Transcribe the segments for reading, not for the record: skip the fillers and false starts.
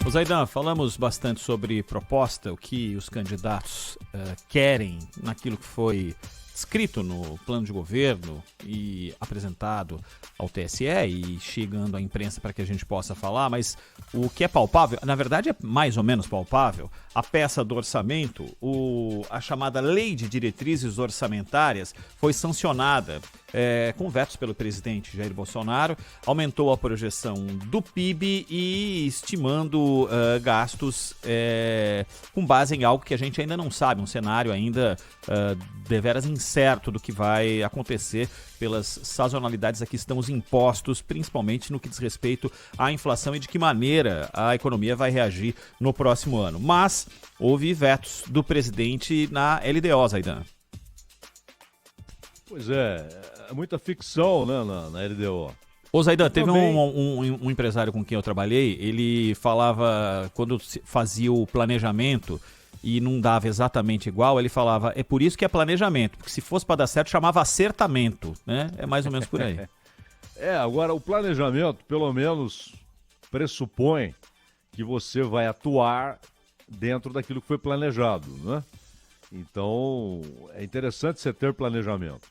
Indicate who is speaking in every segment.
Speaker 1: Ô Zaidan, falamos bastante sobre proposta, o que os candidatos querem naquilo que foi escrito no plano de governo e apresentado ao TSE e chegando à imprensa para que a gente possa falar, mas o que é palpável, na verdade é mais ou menos palpável, a peça do orçamento, a chamada Lei de Diretrizes Orçamentárias, foi sancionada com vetos pelo presidente Jair Bolsonaro, aumentou a projeção do PIB e estimando gastos com base em algo que a gente ainda não sabe, um cenário ainda deveras incerto do que vai acontecer pelas sazonalidades a que estamos impostos, principalmente no que diz respeito à inflação e de que maneira a economia vai reagir no próximo ano. Mas houve vetos do presidente na LDO, Zaidan.
Speaker 2: Pois é muita ficção, né, na LDO.
Speaker 1: Ô Zaidan, teve um empresário com quem eu trabalhei, ele falava, quando fazia o planejamento e não dava exatamente igual, ele falava, é por isso que é planejamento, porque se fosse para dar certo, chamava acertamento, né? É mais ou menos por aí.
Speaker 2: Agora o planejamento, pelo menos, pressupõe que você vai atuar dentro daquilo que foi planejado, né? Então, é interessante você ter planejamento.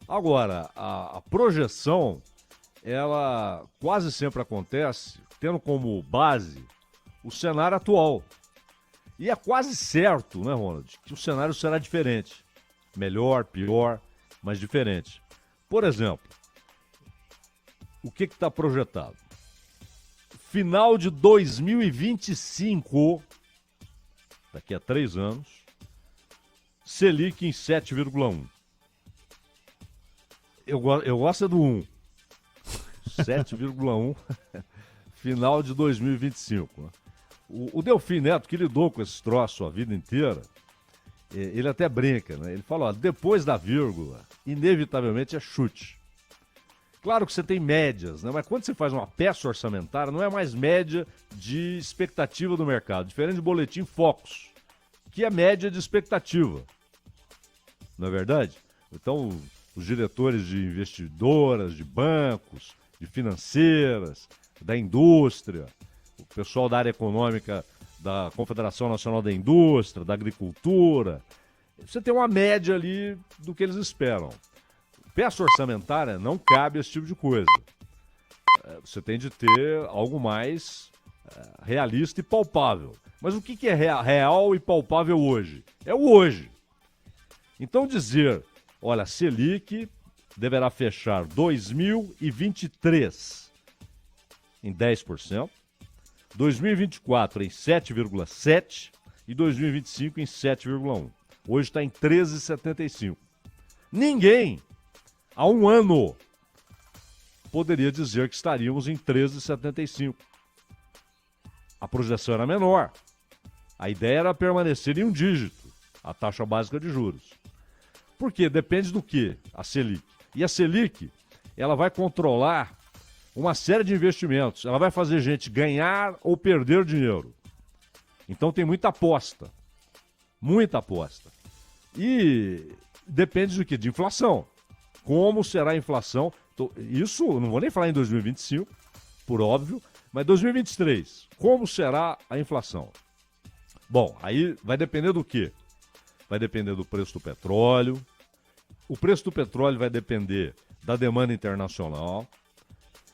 Speaker 2: Agora, a projeção, ela quase sempre acontece tendo como base o cenário atual. E é quase certo, né, Ronald, que o cenário será diferente. Melhor, pior, mas diferente. Por exemplo, o que está projetado? Final de 2025, daqui a 3 anos, Selic em 7,1. Eu gosto do 1. 7,1, final de 2025. Né? O Delfim Neto, que lidou com esse troço a vida inteira, ele até brinca, né? Ele fala, ó, depois da vírgula, inevitavelmente é chute. Claro que você tem médias, né? Mas quando você faz uma peça orçamentária, não é mais média de expectativa do mercado, diferente do boletim Focus, que é média de expectativa. Não é verdade? Então, os diretores de investidoras, de bancos, de financeiras, da indústria, o pessoal da área econômica da Confederação Nacional da Indústria, da Agricultura, você tem uma média ali do que eles esperam. Peça orçamentária não cabe esse tipo de coisa. Você tem de ter algo mais realista e palpável. Mas o que é real e palpável hoje? É o hoje. Então dizer, olha, Selic deverá fechar 2023 em 10%, 2024 em 7,7% e 2025 em 7,1%. Hoje está em 13,75%. Ninguém, há um ano, poderia dizer que estaríamos em 13,75%. A projeção era menor. A ideia era permanecer em um dígito, a taxa básica de juros. Por quê? Depende do quê? A Selic. E a Selic, ela vai controlar uma série de investimentos. Ela vai fazer gente ganhar ou perder dinheiro. Então tem muita aposta. Muita aposta. E depende do quê? De inflação. Como será a inflação? Isso, não vou nem falar em 2025, por óbvio, mas 2023. Como será a inflação? Bom, aí vai depender do quê? Vai depender do preço do petróleo. O preço do petróleo vai depender da demanda internacional.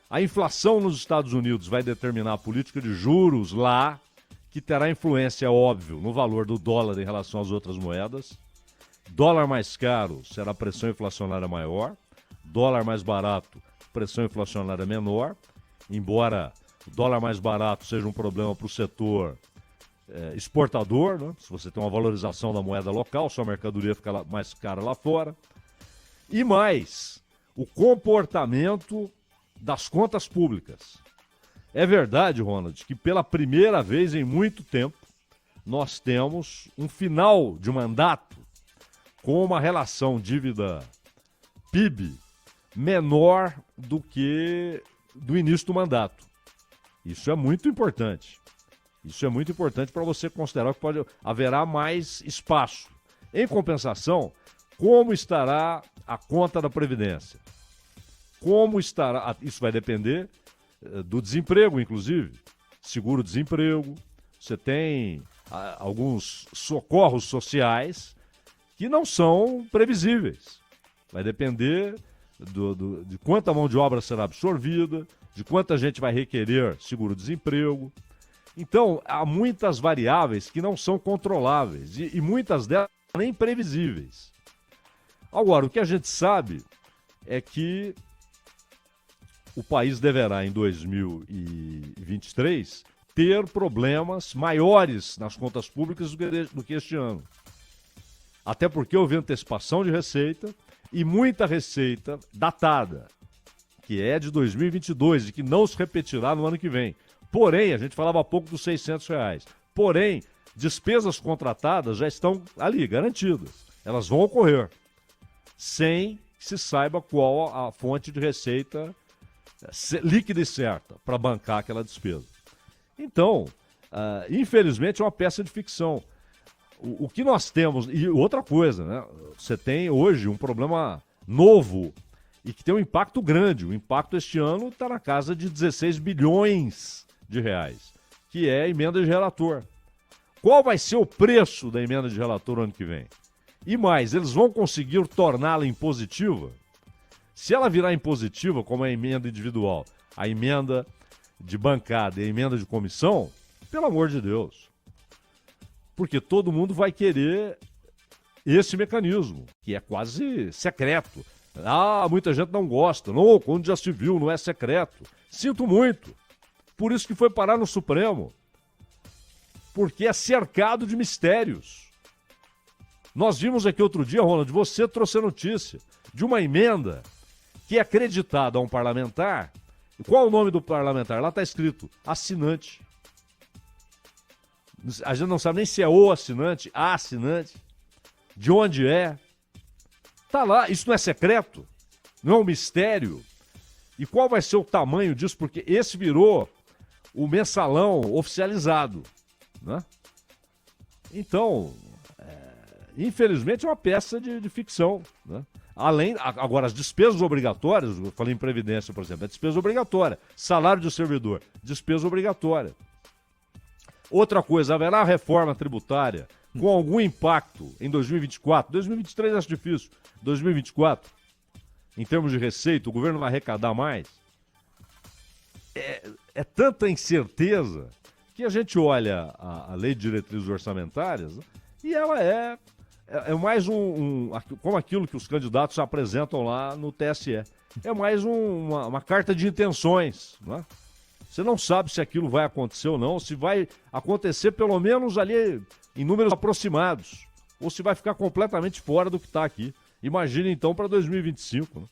Speaker 2: A inflação nos Estados Unidos vai determinar a política de juros lá, que terá influência, óbvio, no valor do dólar em relação às outras moedas. Dólar mais caro será pressão inflacionária maior. Dólar mais barato, pressão inflacionária menor. Embora o dólar mais barato seja um problema para o setor exportador, né? Se você tem uma valorização da moeda local, sua mercadoria fica mais cara lá fora. E mais, o comportamento das contas públicas. É verdade, Ronald, que pela primeira vez em muito tempo nós temos um final de mandato com uma relação dívida-PIB menor do que do início do mandato. Isso é muito importante. Isso é muito importante para você considerar que haverá mais espaço. Em compensação, como estará a conta da Previdência? Como estará? Isso vai depender do desemprego, inclusive. seguro-desemprego, você tem alguns socorros sociais que não são previsíveis. Vai depender de quanta mão de obra será absorvida, de quanta gente vai requerer seguro-desemprego. Então, há muitas variáveis que não são controláveis e muitas delas nem previsíveis. Agora, o que a gente sabe é que o país deverá, em 2023, ter problemas maiores nas contas públicas do que este ano. Até porque houve antecipação de receita e muita receita datada, que é de 2022 e que não se repetirá no ano que vem. Porém, a gente falava há pouco dos R$600. Porém, despesas contratadas já estão ali, garantidas. Elas vão ocorrer, sem que se saiba qual a fonte de receita líquida e certa para bancar aquela despesa. Então, infelizmente, é uma peça de ficção. O que nós temos... E outra coisa, né? Você tem hoje um problema novo e que tem um impacto grande. O impacto este ano está na casa de 16 bilhões de reais, que é a emenda de relator. Qual vai ser o preço da emenda de relator no ano que vem? E mais, eles vão conseguir torná-la impositiva? Se ela virar impositiva, como a emenda individual, a emenda de bancada e a emenda de comissão, pelo amor de Deus. Porque todo mundo vai querer esse mecanismo, que é quase secreto. Muita gente não gosta. Não, quando já se viu, não é secreto. Sinto muito. Por isso que foi parar no Supremo. Porque é cercado de mistérios. Nós vimos aqui outro dia, Ronald, você trouxe a notícia de uma emenda que é acreditada a um parlamentar. E qual é o nome do parlamentar? Lá está escrito assinante. A gente não sabe nem se é o assinante, a assinante, de onde é. Tá lá, isso não é secreto? Não é um mistério? E qual vai ser o tamanho disso? Porque esse virou o mensalão oficializado, né? Então, infelizmente é uma peça de ficção, né? Agora, as despesas obrigatórias, eu falei em Previdência, por exemplo, é despesa obrigatória. Salário do servidor, despesa obrigatória. Outra coisa, haverá reforma tributária com algum impacto em 2024? 2023 acho difícil. 2024, em termos de receita, o governo vai arrecadar mais? É tanta incerteza que a gente olha a Lei de Diretrizes Orçamentárias, né, e ela é mais como aquilo que os candidatos apresentam lá no TSE. É mais uma carta de intenções, né? Você não sabe se aquilo vai acontecer ou não, se vai acontecer pelo menos ali em números aproximados, ou se vai ficar completamente fora do que está aqui. Imagine então para 2025, né?